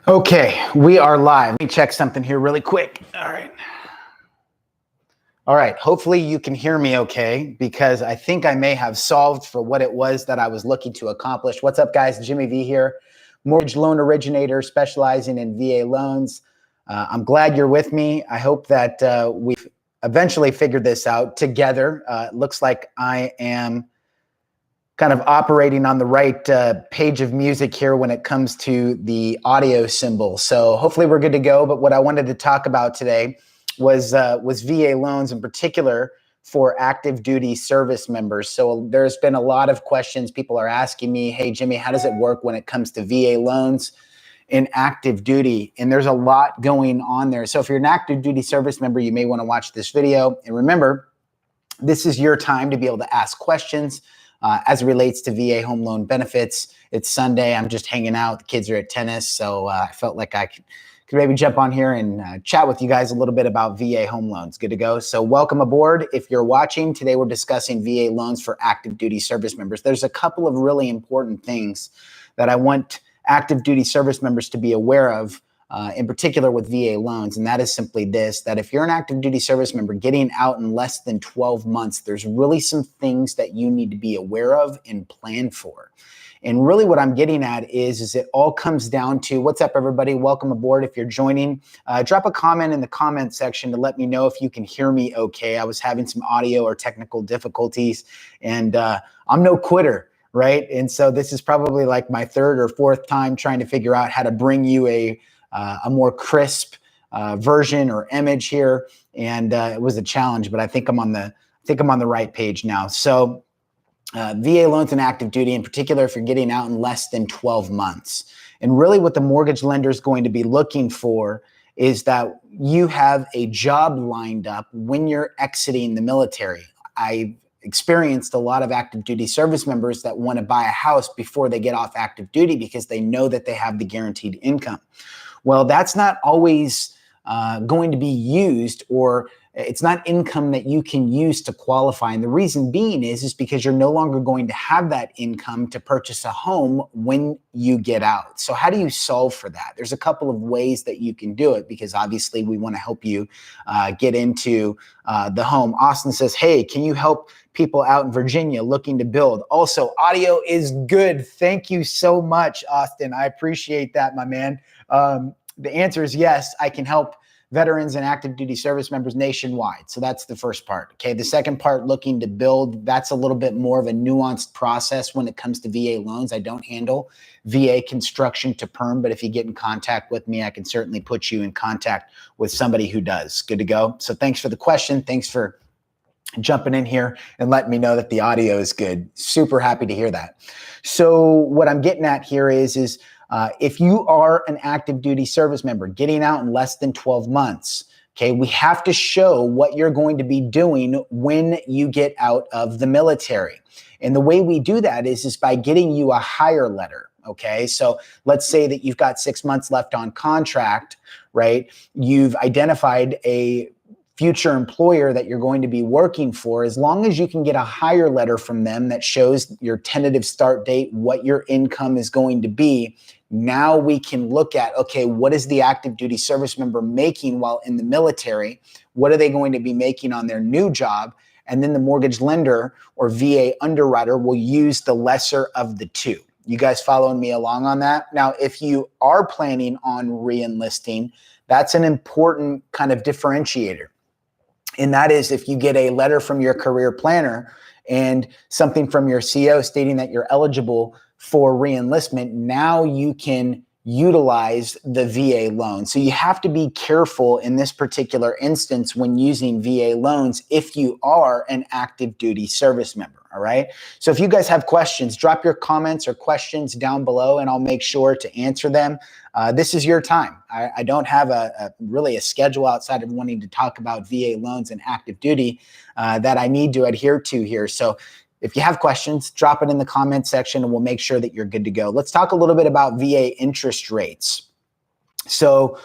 Okay, we are live. Let me check something here really quick. All right, hopefully you can hear me okay, because I think I may have solved for what it was that I was looking to accomplish. What's up, guys? Jimmy V here, mortgage loan originator specializing in VA loans. I'm glad you're with me. I hope that we've eventually figured this out together. It looks like I am kind of operating on the right page of music here when it comes to the audio symbol. So hopefully we're good to go. But what I wanted to talk about today was VA loans, in particular for active duty service members. So there's been a lot of questions. People are asking me, hey, Jimmy, how does it work when it comes to VA loans in active duty? And there's a lot going on there. So if you're an active duty service member, you may want to watch this video. And remember, this is your time to be able to ask questions as it relates to VA home loan benefits. It's Sunday. I'm just hanging out. The kids are at tennis. So I felt like I could maybe jump on here and chat with you guys a little bit about VA home loans. Good to go. So welcome aboard. If you're watching, today we're discussing VA loans for active duty service members. There's a couple of really important things that I want active duty service members to be aware of, in particular with VA loans. And that is simply this, that if you're an active duty service member getting out in less than 12 months, there's really some things that you need to be aware of and plan for. And really what I'm getting at is it all comes down to, what's up everybody? Welcome aboard. If you're joining, drop a comment in the comment section to let me know if you can hear me okay. I was having some audio or technical difficulties, and I'm no quitter, right? And so this is probably like my third or fourth time trying to figure out how to bring you a more crisp version or image here, and it was a challenge, but I think I'm on the right page now. So VA loans and active duty, in particular, if you're getting out in less than 12 months, and really what the mortgage lender is going to be looking for is that you have a job lined up when you're exiting the military. I've experienced a lot of active duty service members that want to buy a house before they get off active duty because they know that they have the guaranteed income. Well, that's not always going to be used, or it's not income that you can use to qualify. And the reason being is because you're no longer going to have that income to purchase a home when you get out. So how do you solve for that? There's a couple of ways that you can do it, because obviously we want to help you get into the home. Austin says, hey, can you help people out in Virginia looking to build? Also, audio is good. Thank you so much, Austin. I appreciate that, my man. The answer is yes, I can help veterans and active duty service members nationwide. So that's the first part. Okay. The second part, looking to build, that's a little bit more of a nuanced process when it comes to VA loans. I don't handle VA construction to perm, but if you get in contact with me, I can certainly put you in contact with somebody who does. Good to go. So thanks for the question. Thanks for jumping in here and letting me know that the audio is good. Super happy to hear that. So what I'm getting at here is if you are an active duty service member getting out in less than 12 months, okay, we have to show what you're going to be doing when you get out of the military. And the way we do that is by getting you a hire letter. Okay, so let's say that you've got 6 months left on contract, right? You've identified a future employer that you're going to be working for. As long as you can get a hire letter from them that shows your tentative start date, what your income is going to be, now we can look at, okay, what is the active duty service member making while in the military? What are they going to be making on their new job? And then the mortgage lender or VA underwriter will use the lesser of the two. You guys following me along on that? Now, if you are planning on re-enlisting, that's an important kind of differentiator. And that is if you get a letter from your career planner and something from your CO stating that you're eligible for re-enlistment, now you can utilize the VA loan. So you have to be careful in this particular instance when using VA loans if you are an active duty service member. All right. So if you guys have questions, drop your comments or questions down below and I'll make sure to answer them. This is your time. I don't have really a schedule outside of wanting to talk about VA loans and active duty that I need to adhere to here. So if you have questions, drop it in the comment section and we'll make sure that you're good to go. Let's talk a little bit about VA interest rates. So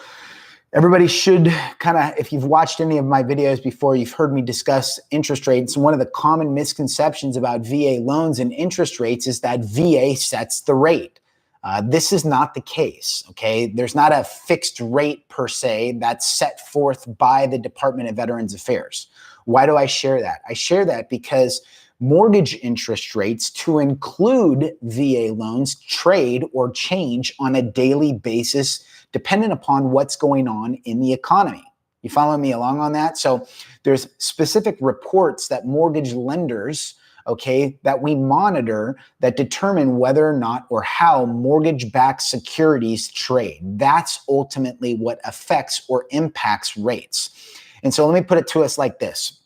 everybody should kind of, if you've watched any of my videos before, you've heard me discuss interest rates. And one of the common misconceptions about VA loans and interest rates is that VA sets the rate. This is not the case, okay? There's not a fixed rate per se that's set forth by the Department of Veterans Affairs. Why do I share that? I share that because mortgage interest rates, to include VA loans, trade or change on a daily basis, dependent upon what's going on in the economy. You following me along on that? So there's specific reports that mortgage lenders, okay, that we monitor that determine whether or not or how mortgage-backed securities trade. That's ultimately what affects or impacts rates. And so let me put it to us like this.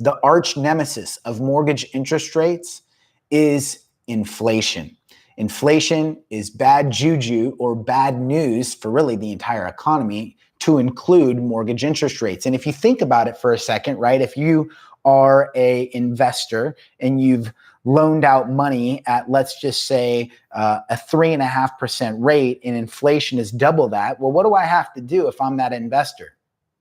The arch nemesis of mortgage interest rates is inflation. Inflation is bad juju or bad news for really the entire economy, to include mortgage interest rates. And if you think about it for a second, right, if you are an investor and you've loaned out money at, let's just say, a 3.5% rate, and inflation is double that, well, what do I have to do if I'm that investor?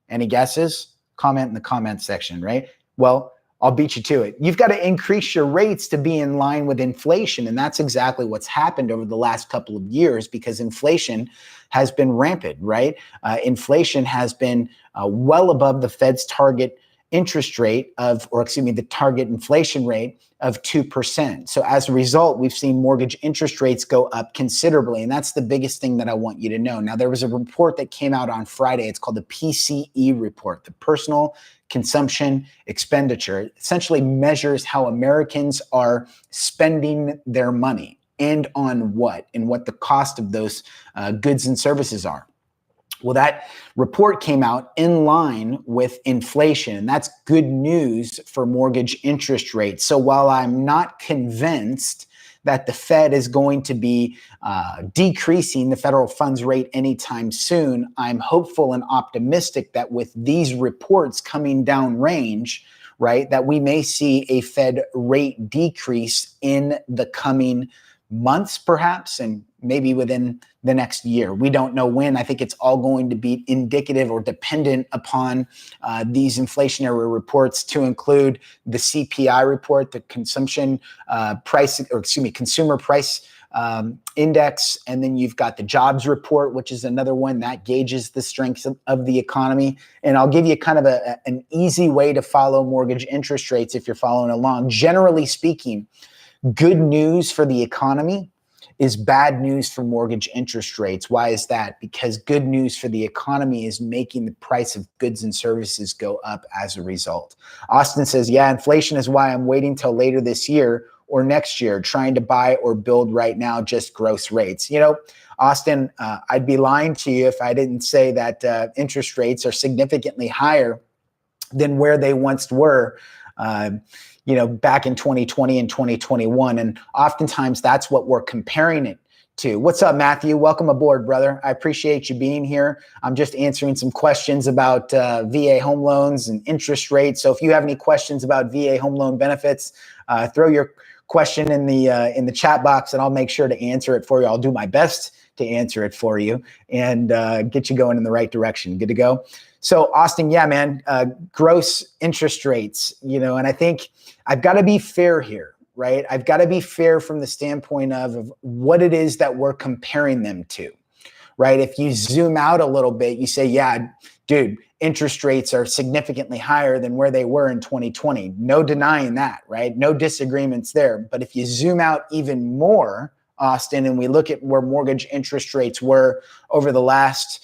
Any guesses? Comment in the comment section, right? Well, I'll beat you to it. You've got to increase your rates to be in line with inflation. And that's exactly what's happened over the last couple of years, because inflation has been rampant, right? Inflation has been well above the Fed's target interest rate of, or excuse me, the target inflation rate of 2%. So as a result, we've seen mortgage interest rates go up considerably. And that's the biggest thing that I want you to know. Now, there was a report that came out on Friday. It's called the PCE report, the Personal Consumption Expenditure. It essentially measures how Americans are spending their money and on what, and what the cost of those goods and services are. Well, that report came out in line with inflation, and that's good news for mortgage interest rates. So while I'm not convinced that the Fed is going to be decreasing the federal funds rate anytime soon, I'm hopeful and optimistic that with these reports coming down range, right, that we may see a Fed rate decrease in the coming months, perhaps, and maybe within the next year. We don't know when. I think it's all going to be indicative or dependent upon these inflationary reports, to include the CPI report, the consumer price index, and then you've got the jobs report, which is another one that gauges the strength of the economy. And I'll give you kind of an easy way to follow mortgage interest rates if you're following along. Generally speaking, good news for the economy is bad news for mortgage interest rates. Why is that? Because good news for the economy is making the price of goods and services go up as a result. Austin says, yeah, inflation is why I'm waiting till later this year or next year, trying to buy or build right now, just gross rates. You know, Austin, I'd be lying to you if I didn't say that interest rates are significantly higher than where they once were, back in 2020 and 2021. And oftentimes that's what we're comparing it to. What's up, Matthew? Welcome aboard, brother. I appreciate you being here. I'm just answering some questions about VA home loans and interest rates. So if you have any questions about VA home loan benefits, throw your question in the chat box and I'll make sure to answer it for you. I'll do my best to answer it for you and get you going in the right direction. Good to go. So Austin, yeah, man, gross interest rates, and I think I've got to be fair here, right? I've got to be fair from the standpoint of what it is that we're comparing them to, right? If you zoom out a little bit, you say, yeah, dude, interest rates are significantly higher than where they were in 2020. No denying that, right? No disagreements there. But if you zoom out even more, Austin, and we look at where mortgage interest rates were over the last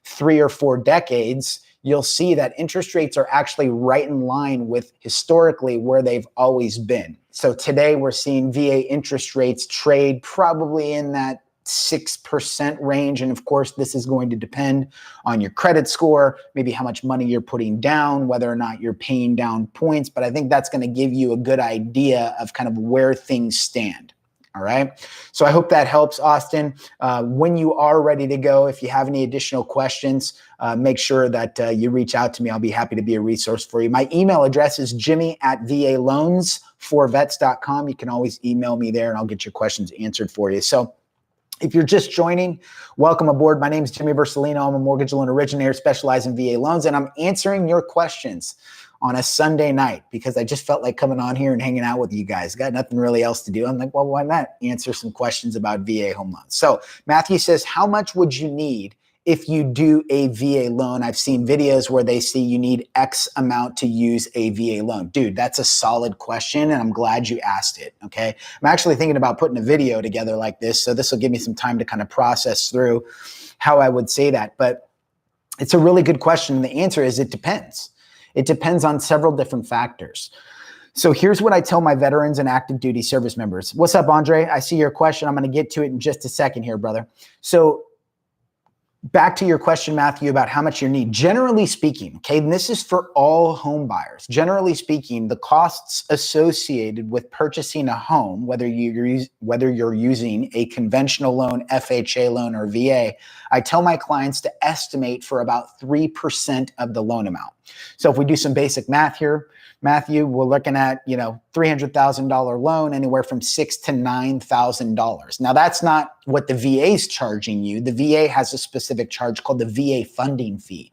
3 or 4 decades, you'll see that interest rates are actually right in line with historically where they've always been. So today we're seeing VA interest rates trade probably in that 6% range. And of course, this is going to depend on your credit score, maybe how much money you're putting down, whether or not you're paying down points. But I think that's going to give you a good idea of kind of where things stand. All right. So I hope that helps, Austin. When you are ready to go, if you have any additional questions, make sure that you reach out to me. I'll be happy to be a resource for you. My email address is jimmy@valoans4vets.com. You can always email me there and I'll get your questions answered for you. So If you're just joining, welcome aboard. My name is Jimmy Vercellino. I'm a mortgage loan originator specializing in VA loans, and I'm answering your questions on a Sunday night because I just felt like coming on here and hanging out with you guys. Got nothing really else to do. I'm like, well, why not answer some questions about VA home loans? So Matthew says, how much would you need if you do a VA loan? I've seen videos where they say you need X amount to use a VA loan. Dude, that's a solid question, and I'm glad you asked it, okay? I'm actually thinking about putting a video together like this, so this will give me some time to kind of process through how I would say that. But it's a really good question, and the answer is it depends. It depends on several different factors. So here's what I tell my veterans and active duty service members. What's up, Andre? I see your question. I'm going to get to it in just a second here, brother. So back to your question, Matthew, about how much you need. Generally speaking, okay, and this is for all home buyers. Generally speaking, the costs associated with purchasing a home, whether you're using a conventional loan, FHA loan, or VA, I tell my clients to estimate for about 3% of the loan amount. So if we do some basic math here, Matthew, we're looking at, $300,000 loan, anywhere from $6,000 to $9,000. Now, that's not what the VA is charging you. The VA has a specific charge called the VA funding fee.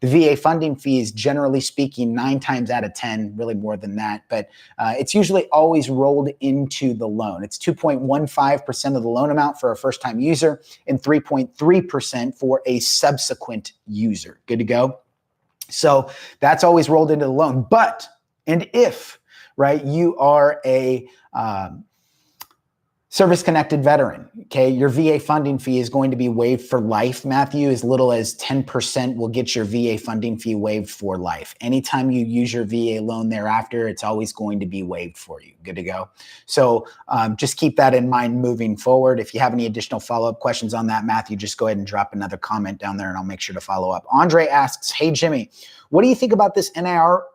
The VA funding fee is, generally speaking, 9 times out of 10, really more than that, but it's usually always rolled into the loan. It's 2.15% of the loan amount for a first-time user and 3.3% for a subsequent user. Good to go? So that's always rolled into the loan. But, and if, right, you are a service-connected veteran, okay, your VA funding fee is going to be waived for life, Matthew. As little as 10% will get your VA funding fee waived for life. Anytime you use your VA loan thereafter, it's always going to be waived for you. Good to go. So just keep that in mind moving forward. If you have any additional follow-up questions on that, Matthew, just go ahead and drop another comment down there and I'll make sure to follow up. Andre asks, hey, Jimmy, what do you think about this NAR,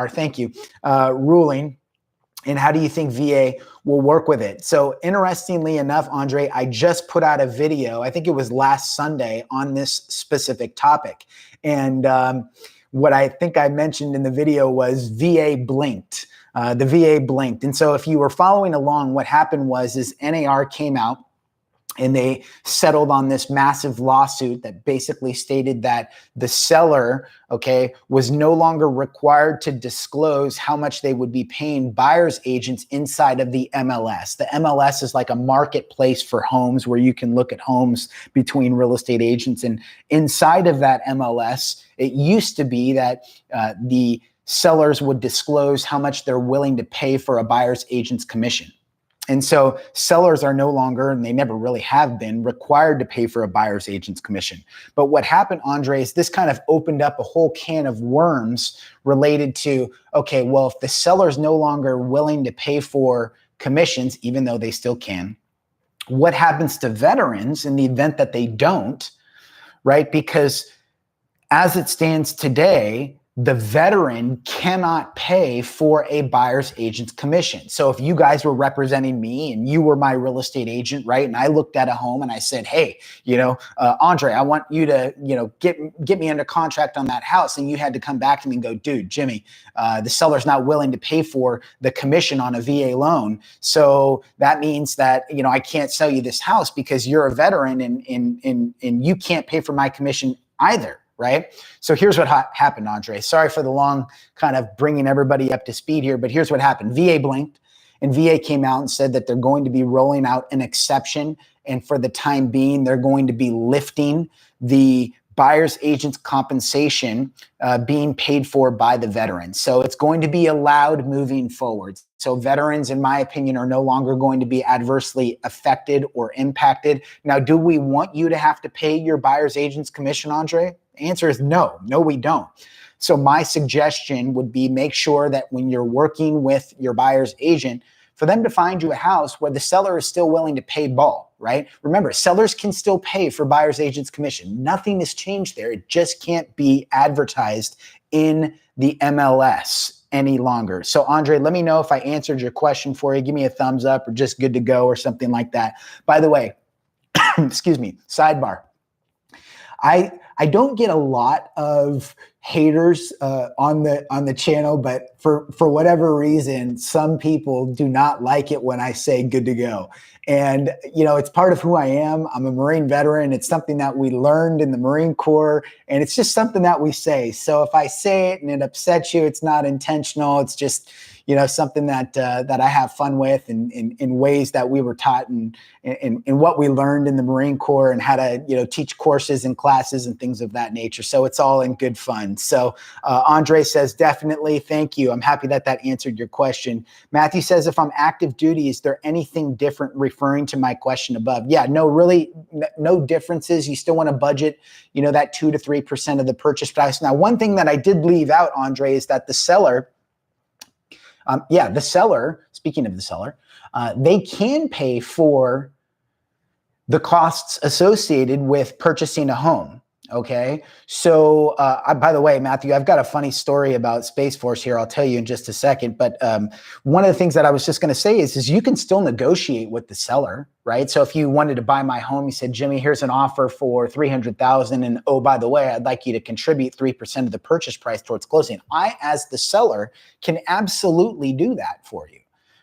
thank you, ruling? And how do you think VA will work with it? So interestingly enough, Andre, I just put out a video, I think it was last Sunday, on this specific topic. And what I think I mentioned in the video was VA blinked. The VA blinked. And so if you were following along, what happened is NAR came out and they settled on this massive lawsuit that basically stated that the seller, okay, was no longer required to disclose how much they would be paying buyer's agents inside of the MLS. The MLS is like a marketplace for homes where you can look at homes between real estate agents. And inside of that MLS, it used to be that the sellers would disclose how much they're willing to pay for a buyer's agent's commission. And so sellers are no longer, and they never really have been, required to pay for a buyer's agent's commission. But what happened, Andre, is this kind of opened up a whole can of worms related to, okay, well, if the seller's no longer willing to pay for commissions, even though they still can, what happens to veterans in the event that they don't, right? Because as it stands today, the veteran cannot pay for a buyer's agent's commission. So if you guys were representing me and you were my real estate agent, right? And I looked at a home and I said, hey, Andre, I want you to, get me under contract on that house. And you had to come back to me and go, dude, Jimmy, the seller's not willing to pay for the commission on a VA loan. So that means that, I can't sell you this house because you're a veteran and you can't pay for my commission either. Right? So here's what happened, Andre. Sorry for the long kind of bringing everybody up to speed here, but here's what happened. VA blinked, and VA came out and said that they're going to be rolling out an exception. And for the time being, they're going to be lifting the buyer's agent's compensation being paid for by the veterans. So it's going to be allowed moving forward. So veterans, in my opinion, are no longer going to be adversely affected or impacted. Now, do we want you to have to pay your buyer's agent's commission, Andre? The answer is no. No, we don't. So my suggestion would be make sure that when you're working with your buyer's agent, for them to find you a house where the seller is still willing to pay ball, right? Remember, sellers can still pay for buyer's agent's commission. Nothing has changed there. It just can't be advertised in the MLS any longer. So Andre, let me know if I answered your question for you. Give me a thumbs up or just good to go or something like that. By the way, excuse me, sidebar. I don't get a lot of haters on the channel, but for whatever reason, some people do not like it when I say good to go. And, you know, it's part of who I am. I'm a Marine veteran. It's something that we learned in the Marine Corps, and it's just something that we say. So if I say it and it upsets you, it's not intentional. It's just, you know, something that that I have fun with in ways that we were taught and in what we learned in the Marine Corps, and how to, you know, teach courses and classes and things of that nature. So it's all in good fun. So Andre says, definitely, thank you. I'm happy that answered your question. Matthew says, if I'm active duty, is there anything different, referring to my question above? Yeah, no, really, no differences. You still want to budget, you know, that 2 to 3% of the purchase price. Now, one thing that I did leave out, Andre, is that the seller, the seller, speaking of the seller, they can pay for the costs associated with purchasing a home. Okay. So, by the way, Matthew, I've got a funny story about Space Force here. I'll tell you in just a second. But one of the things that I was just going to say is you can still negotiate with the seller, right? So if you wanted to buy my home, you said, Jimmy, here's an offer for $300,000. And oh, by the way, I'd like you to contribute 3% of the purchase price towards closing. I, as the seller, can absolutely do that for you.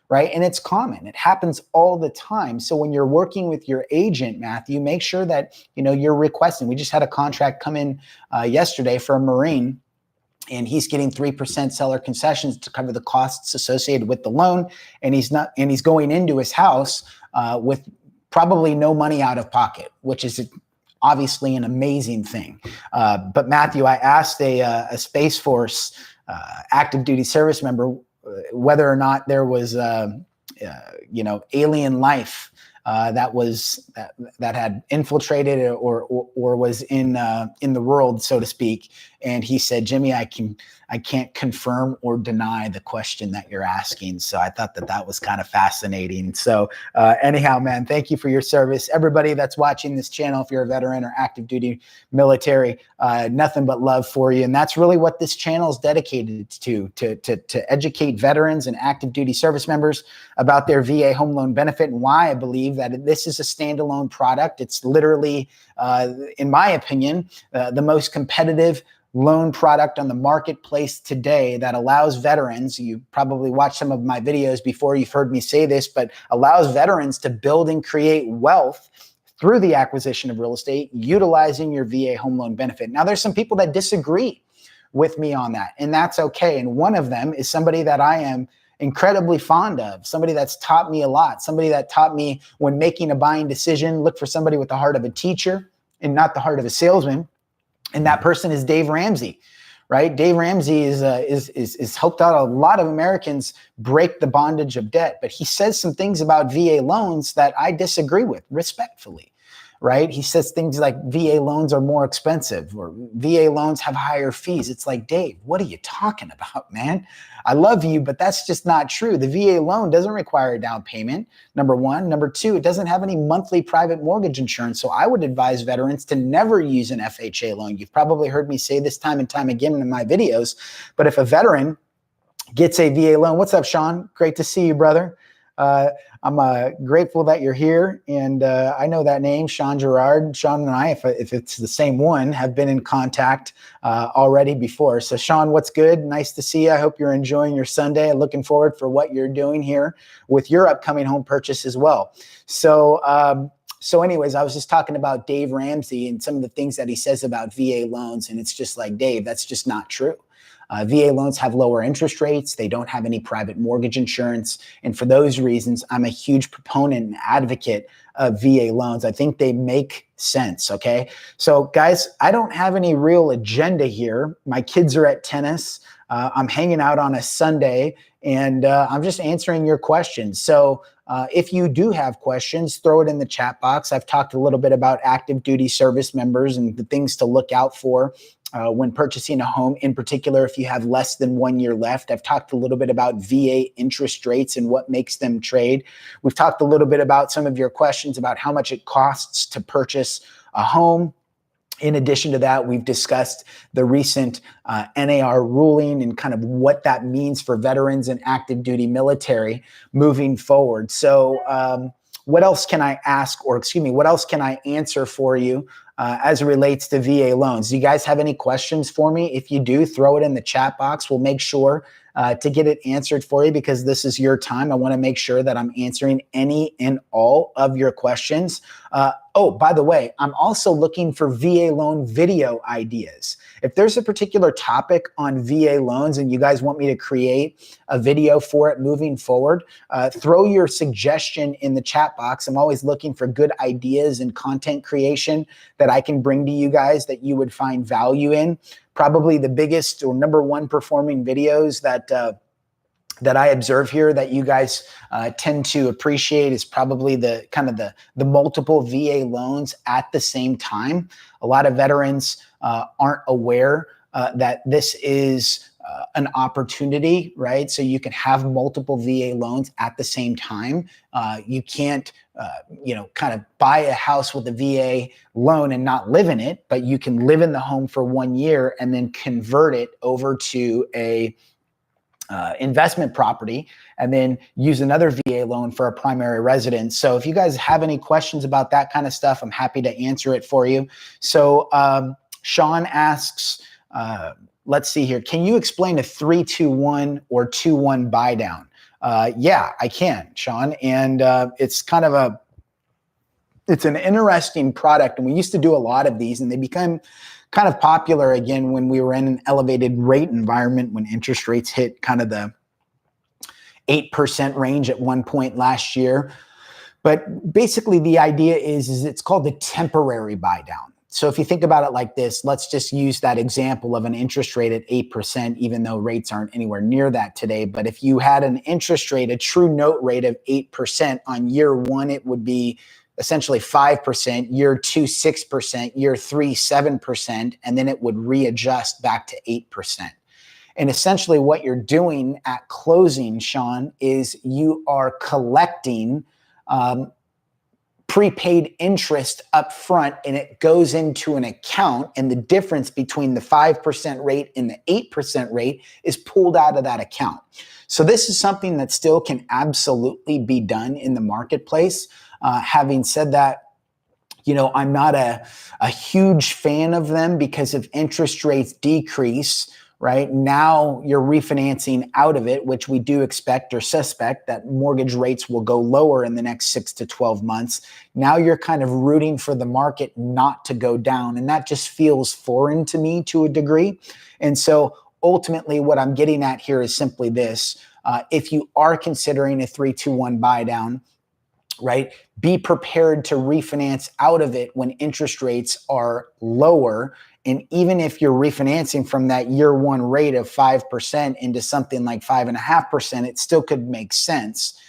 Right? And it's common. It happens all the time. So when you're working with your agent, Matthew, make sure that, you know, you're requesting. We just had a contract come in yesterday for a Marine, and he's getting 3% seller concessions to cover the costs associated with the loan. And he's going into his house with probably no money out of pocket, which is obviously an amazing thing. But Matthew, I asked a Space Force active duty service member whether or not there was, you know, alien life that had infiltrated or was in the world, so to speak. And he said, Jimmy, I can't confirm or deny the question that you're asking. So I thought that was kind of fascinating. So anyhow, man, thank you for your service. Everybody that's watching this channel, if you're a veteran or active duty military, nothing but love for you. And that's really what this channel is dedicated to educate veterans and active duty service members about their VA home loan benefit, and why I believe that this is a standalone product. It's literally, in my opinion, the most competitive loan product on the marketplace today that allows veterans, you probably watched some of my videos before, you've heard me say this, but allows veterans to build and create wealth through the acquisition of real estate, utilizing your VA home loan benefit. Now, there's some people that disagree with me on that, and that's okay. And one of them is somebody that I am incredibly fond of, somebody that's taught me a lot, somebody that taught me when making a buying decision, look for somebody with the heart of a teacher and not the heart of a salesman. And that person is Dave Ramsey, right? Dave Ramsey is helped out a lot of Americans break the bondage of debt, but he says some things about VA loans that I disagree with, respectfully, right? He says things like VA loans are more expensive, or VA loans have higher fees. It's like, Dave, what are you talking about, man? I love you, but that's just not true. The VA loan doesn't require a down payment, number one. Number two, it doesn't have any monthly private mortgage insurance. So I would advise veterans to never use an FHA loan. You've probably heard me say this time and time again in my videos, but if a veteran gets a VA loan, what's up, Sean? Great to see you, brother. I'm grateful that you're here, and I know that name, Sean Gerard. Sean and I, if it's the same one, have been in contact already before. So Sean, what's good? Nice to see you. I hope you're enjoying your Sunday, and looking forward for what you're doing here with your upcoming home purchase as well. So anyways, I was just talking about Dave Ramsey and some of the things that he says about VA loans, and it's just like, Dave, that's just not true. VA loans have lower interest rates. They don't have any private mortgage insurance. And for those reasons, I'm a huge proponent and advocate of VA loans. I think they make sense, okay? So guys, I don't have any real agenda here. My kids are at tennis. I'm hanging out on a Sunday, and I'm just answering your questions. So if you do have questions, throw it in the chat box. I've talked a little bit about active duty service members and the things to look out for when purchasing a home, in particular, if you have less than 1 year left. I've talked a little bit about VA interest rates and what makes them trade. We've talked a little bit about some of your questions about how much it costs to purchase a home. In addition to that, we've discussed the recent NAR ruling and kind of what that means for veterans and active duty military moving forward. So what else can I ask, or excuse me, what else can I answer for you as it relates to VA loans. Do you guys have any questions for me? If you do, throw it in the chat box. We'll make sure to get it answered for you, because this is your time. I want to make sure that I'm answering any and all of your questions. Oh, by the way, I'm also looking for VA loan video ideas. If there's a particular topic on VA loans and you guys want me to create a video for it moving forward, throw your suggestion in the chat box. I'm always looking for good ideas and content creation that I can bring to you guys that you would find value in. Probably the biggest or number one performing videos that I observe here that you guys tend to appreciate is probably the kind of the multiple VA loans at the same time. A lot of veterans aren't aware that this is an opportunity, right? So you can have multiple VA loans at the same time. You can't, kind of buy a house with a VA loan and not live in it, but you can live in the home for 1 year and then convert it over to a investment property and then use another VA loan for a primary residence. So if you guys have any questions about that kind of stuff, I'm happy to answer it for you. So Sean asks, let's see here. Can you explain a 3-2-1 or 2-1 buy down? Yeah, I can, Sean. And it's kind of it's an interesting product. And we used to do a lot of these, and they become kind of popular again when we were in an elevated rate environment, when interest rates hit kind of the 8% range at one point last year. But basically the idea is it's called the temporary buy down. So if you think about it like this, let's just use that example of an interest rate at 8%, even though rates aren't anywhere near that today. But if you had an interest rate, a true note rate of 8% on year one, it would be essentially 5%, year two, 6%, year three, 7%, and then it would readjust back to 8%. And essentially what you're doing at closing, Sean, is you are collecting prepaid interest up front, and it goes into an account, and the difference between the 5% rate and the 8% rate is pulled out of that account. So this is something that still can absolutely be done in the marketplace. Having said that, I'm not a huge fan of them, because if interest rates decrease, right, now you're refinancing out of it, which we do expect or suspect that mortgage rates will go lower in the next 6 to 12 months. Now you're kind of rooting for the market not to go down. And that just feels foreign to me to a degree. And so ultimately what I'm getting at here is simply this. If you are considering a 3-2-1 buy down, right, be prepared to refinance out of it when interest rates are lower. And even if you're refinancing from that year one rate of 5% into something like 5.5%, it still could make sense.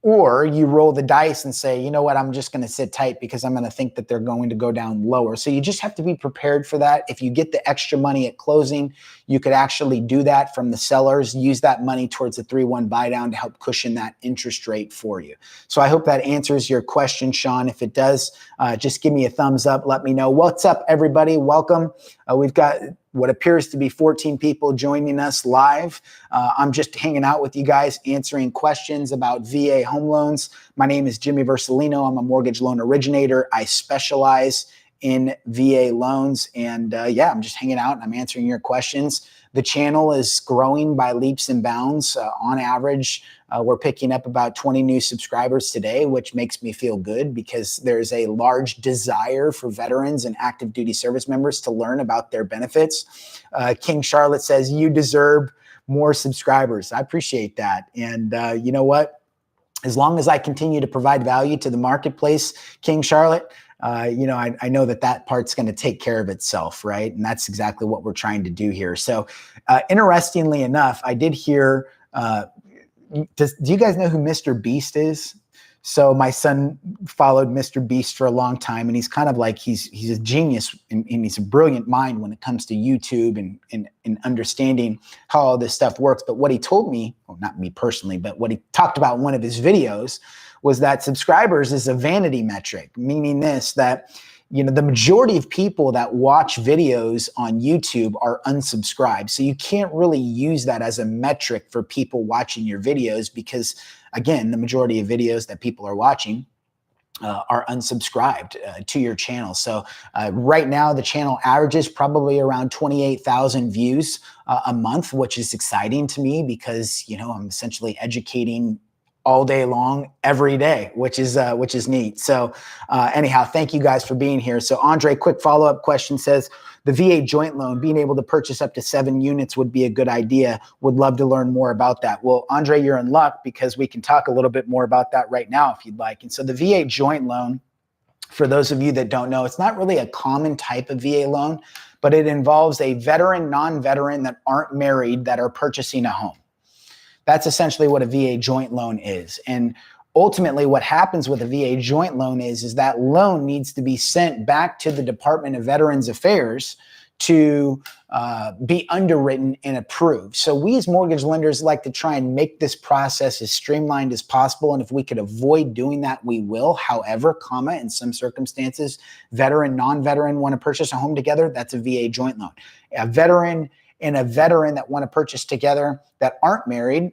Or you roll the dice and say, you know what, I'm just going to sit tight because I'm going to think that they're going to go down lower. So you just have to be prepared for that. If you get the extra money at closing, you could actually do that from the sellers, use that money towards a 3-1 buy down to help cushion that interest rate for you. So I hope that answers your question, Sean. If it does, just give me a thumbs up. Let me know. What's up, everybody? Welcome. We've got what appears to be 14 people joining us live. I'm just hanging out with you guys, answering questions about VA home loans. My name is Jimmy Vercellino. I'm a mortgage loan originator. I specialize in VA loans. And I'm just hanging out and I'm answering your questions. The channel is growing by leaps and bounds. On average, we're picking up about 20 new subscribers today, which makes me feel good because there's a large desire for veterans and active duty service members to learn about their benefits. King Charlotte says, you deserve more subscribers. I appreciate that. And you know what? As long as I continue to provide value to the marketplace, King Charlotte, I know that part's going to take care of itself, right? And that's exactly what we're trying to do here. So interestingly enough, I did hear, do you guys know who Mr. Beast is? So my son followed Mr. Beast for a long time, and he's kind of like, he's a genius and he's a brilliant mind when it comes to YouTube and understanding how all this stuff works. But what he told me, well, not me personally, but what he talked about in one of his videos was that subscribers is a vanity metric, meaning that the majority of people that watch videos on YouTube are unsubscribed. So you can't really use that as a metric for people watching your videos because, again, the majority of videos that people are watching are unsubscribed to your channel. So right now, the channel averages probably around 28,000 views a month, which is exciting to me because, you know, I'm essentially educating all day long, every day, which is neat. So anyhow, thank you guys for being here. So Andre, quick follow-up question says, the VA joint loan, being able to purchase up to 7 units would be a good idea. Would love to learn more about that. Well, Andre, you're in luck because we can talk a little bit more about that right now if you'd like. And so the VA joint loan, for those of you that don't know, it's not really a common type of VA loan, but it involves a veteran, non-veteran that aren't married that are purchasing a home. That's essentially what a VA joint loan is. And ultimately what happens with a VA joint loan is that loan needs to be sent back to the Department of Veterans Affairs to be underwritten and approved. So we as mortgage lenders like to try and make this process as streamlined as possible. And if we could avoid doing that, we will. However, in some circumstances, veteran, non-veteran want to purchase a home together, that's a VA joint loan. A veteran and a veteran that want to purchase together that aren't married,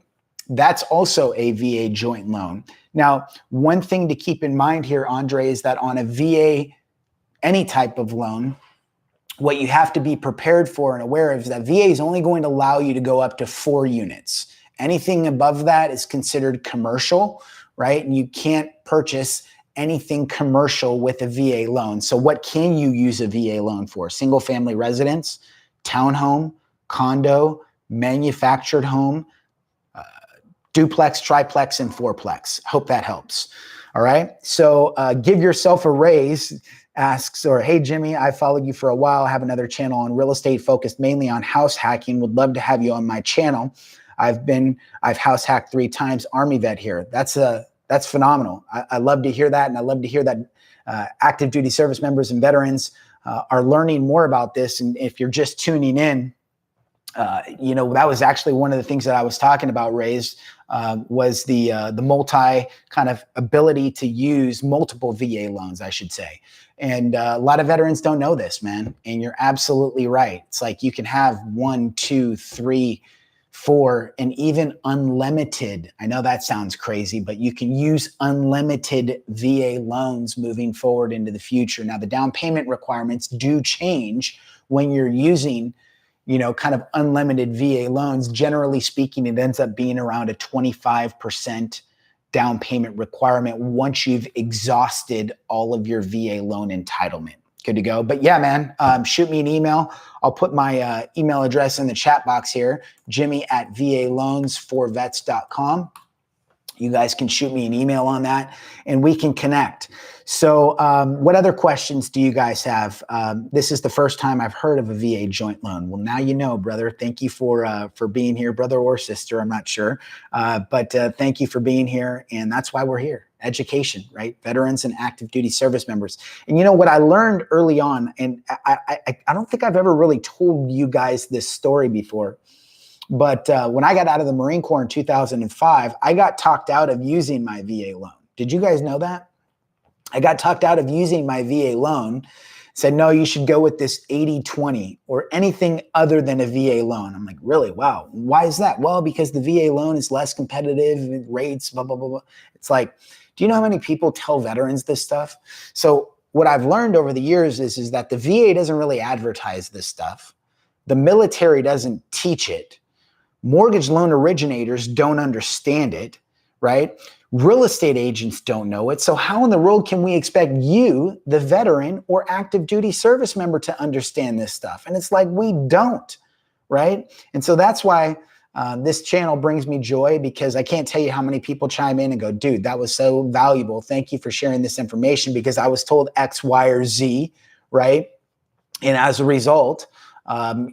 that's also a VA joint loan. Now, one thing to keep in mind here, Andre, is that on a VA, any type of loan, what you have to be prepared for and aware of is that VA is only going to allow you to go up to 4 units. Anything above that is considered commercial, right? And you can't purchase anything commercial with a VA loan. So what can you use a VA loan for? Single family residence, townhome, condo, manufactured home, duplex, triplex, and fourplex. Hope that helps. All right. So give yourself a raise asks, or hey, Jimmy, I followed you for a while. I have another channel on real estate focused mainly on house hacking. Would love to have you on my channel. I've house hacked 3 times. Army vet here. That's phenomenal. I love to hear that. And I love to hear that active duty service members and veterans are learning more about this. And if you're just tuning in, you know, that was actually one of the things that I was talking about, was the multi kind of ability to use multiple VA loans, I should say. And a lot of veterans don't know this, man. And you're absolutely right. It's like you can have 1, 2, 3, 4, and even unlimited. I know that sounds crazy, but you can use unlimited VA loans moving forward into the future. Now, the down payment requirements do change when you're using, you know, kind of unlimited VA loans. Generally speaking, it ends up being around a 25% down payment requirement once you've exhausted all of your VA loan entitlement. Good to go. But yeah, man, shoot me an email. I'll put my email address in the chat box here, jimmy@valoans4vets.com. You guys can shoot me an email on that and we can connect. So what other questions do you guys have? This is the first time I've heard of a VA joint loan. Well, now you know, brother. Thank you for being here, brother or sister, I'm not sure. But thank you for being here. And that's why we're here. Education, right? Veterans and active duty service members. And you know what I learned early on, and I don't think I've ever really told you guys this story before, but when I got out of the Marine Corps in 2005, I got talked out of using my VA loan. Did you guys know that? I got talked out of using my VA loan, said, no, you should go with this 80-20 or anything other than a VA loan. I'm like, really? Wow. Why is that? Well, because the VA loan is less competitive rates, blah, blah, blah, blah. It's like, do you know how many people tell veterans this stuff? So what I've learned over the years is that the VA doesn't really advertise this stuff. The military doesn't teach it. Mortgage loan originators don't understand it, right? Real estate agents don't know it. So how in the world can we expect you, the veteran or active duty service member, to understand this stuff? And it's like, we don't, right? And so that's why this channel brings me joy, because I can't tell you how many people chime in and go, dude, that was so valuable. Thank you for sharing this information, because I was told X, Y, or Z, right? And as a result,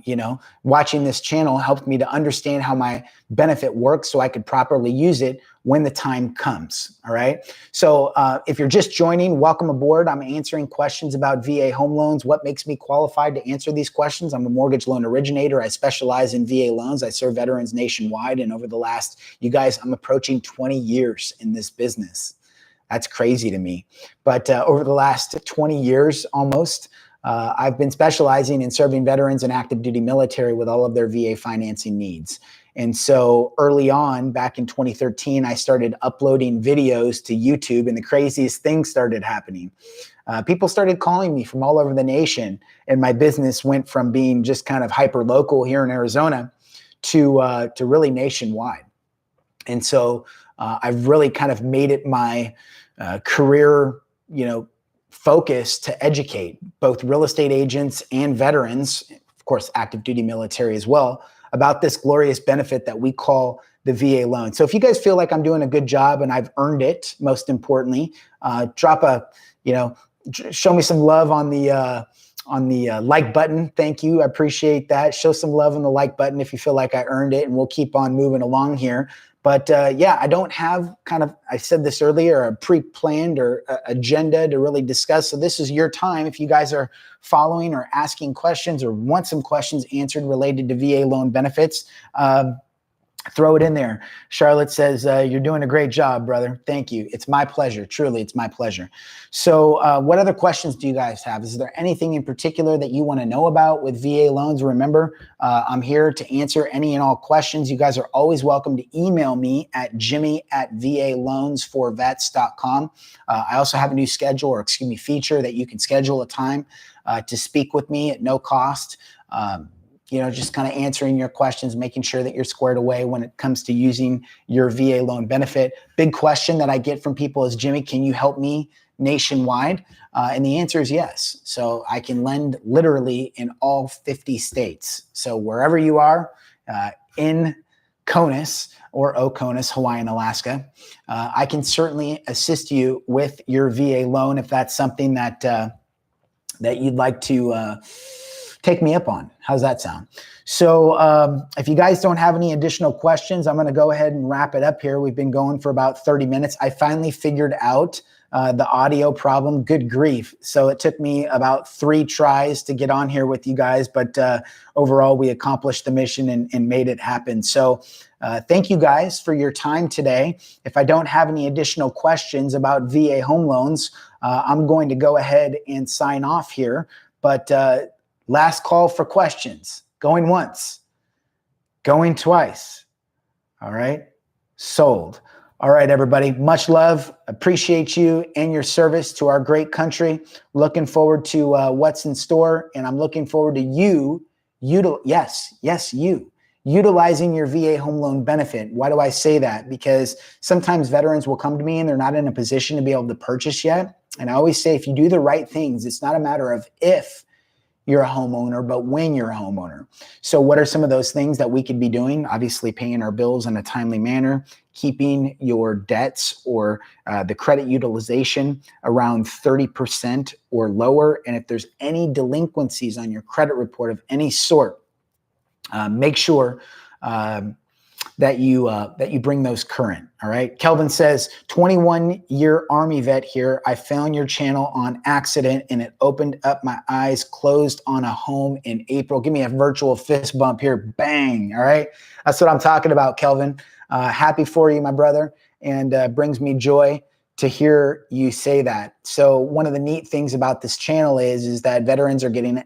you know, watching this channel helped me to understand how my benefit works so I could properly use it when the time comes. All right. So if you're just joining, welcome aboard. I'm answering questions about VA home loans. What makes me qualified to answer these questions? I'm a mortgage loan originator. I specialize in VA loans. I serve veterans nationwide. And over the last, you guys, I'm approaching 20 years in this business. That's crazy to me. But over the last 20 years, almost, I've been specializing in serving veterans and active duty military with all of their VA financing needs. And so early on, back in 2013, I started uploading videos to YouTube, and the craziest things started happening. People started calling me from all over the nation, and my business went from being just kind of hyper local here in Arizona to really nationwide. And so I've really kind of made it my career, focus to educate both real estate agents and veterans, of course, active duty military as well, about this glorious benefit that we call the VA loan. So if you guys feel like I'm doing a good job and I've earned it, most importantly, drop a, show me some love on the like button. Thank you. I appreciate that. Show some love on the like button if you feel like I earned it, and we'll keep on moving along here. But yeah, I don't have I said this earlier, a pre-planned or agenda to really discuss. So this is your time. If you guys are following or asking questions or want some questions answered related to VA loan benefits, throw it in there. Charlotte says, you're doing a great job, brother. Thank you. It's my pleasure. Truly, it's my pleasure. So what other questions do you guys have? Is there anything in particular that you want to know about with VA loans? Remember, I'm here to answer any and all questions. You guys are always welcome to email me at jimmy@valoansforvets.com. I also have a new feature that you can schedule a time to speak with me at no cost. Just kind of answering your questions, making sure that you're squared away when it comes to using your VA loan benefit. Big question that I get from people is, Jimmy, can you help me nationwide? And the answer is yes. So I can lend literally in all 50 states. So wherever you are in CONUS or OCONUS, Hawaii and Alaska, I can certainly assist you with your VA loan if that's something that you'd like to take me up on. How's that sound? So if you guys don't have any additional questions, I'm going to go ahead and wrap it up here. We've been going for about 30 minutes. I finally figured out the audio problem. Good grief. So it took me about 3 tries to get on here with you guys, but overall we accomplished the mission and made it happen. So thank you guys for your time today. If I don't have any additional questions about VA home loans, I'm going to go ahead and sign off here. But last call for questions. Going once, going twice. All right. Sold. All right, everybody. Much love. Appreciate you and your service to our great country. Looking forward to what's in store. And I'm looking forward to you utilizing your VA home loan benefit. Why do I say that? Because sometimes veterans will come to me and they're not in a position to be able to purchase yet. And I always say, if you do the right things, it's not a matter of if you're a homeowner, but when you're a homeowner. So what are some of those things that we could be doing? Obviously, paying our bills in a timely manner, keeping your debts or the credit utilization around 30% or lower. And if there's any delinquencies on your credit report of any sort, make sure that you bring those current. All right. Kelvin says, 21-year Army vet here. I found your channel on accident and it opened up my eyes. Closed on a home in April. Give me a virtual fist bump here. Bang. All right. That's what I'm talking about, Kelvin. Happy for you, my brother. And brings me joy to hear you say that. So one of the neat things about this channel is that veterans are getting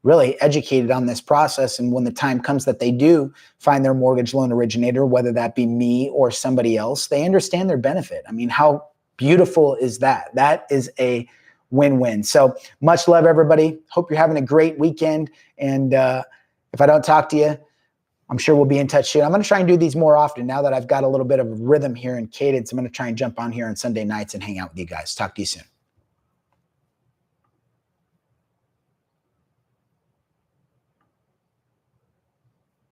really educated on this process. And when the time comes that they do find their mortgage loan originator, whether that be me or somebody else, they understand their benefit. I mean, how beautiful is that? That is a win-win. So much love, everybody. Hope you're having a great weekend. And if I don't talk to you, I'm sure we'll be in touch soon. I'm going to try and do these more often now that I've got a little bit of rhythm here and cadence. I'm going to try and jump on here on Sunday nights and hang out with you guys. Talk to you soon.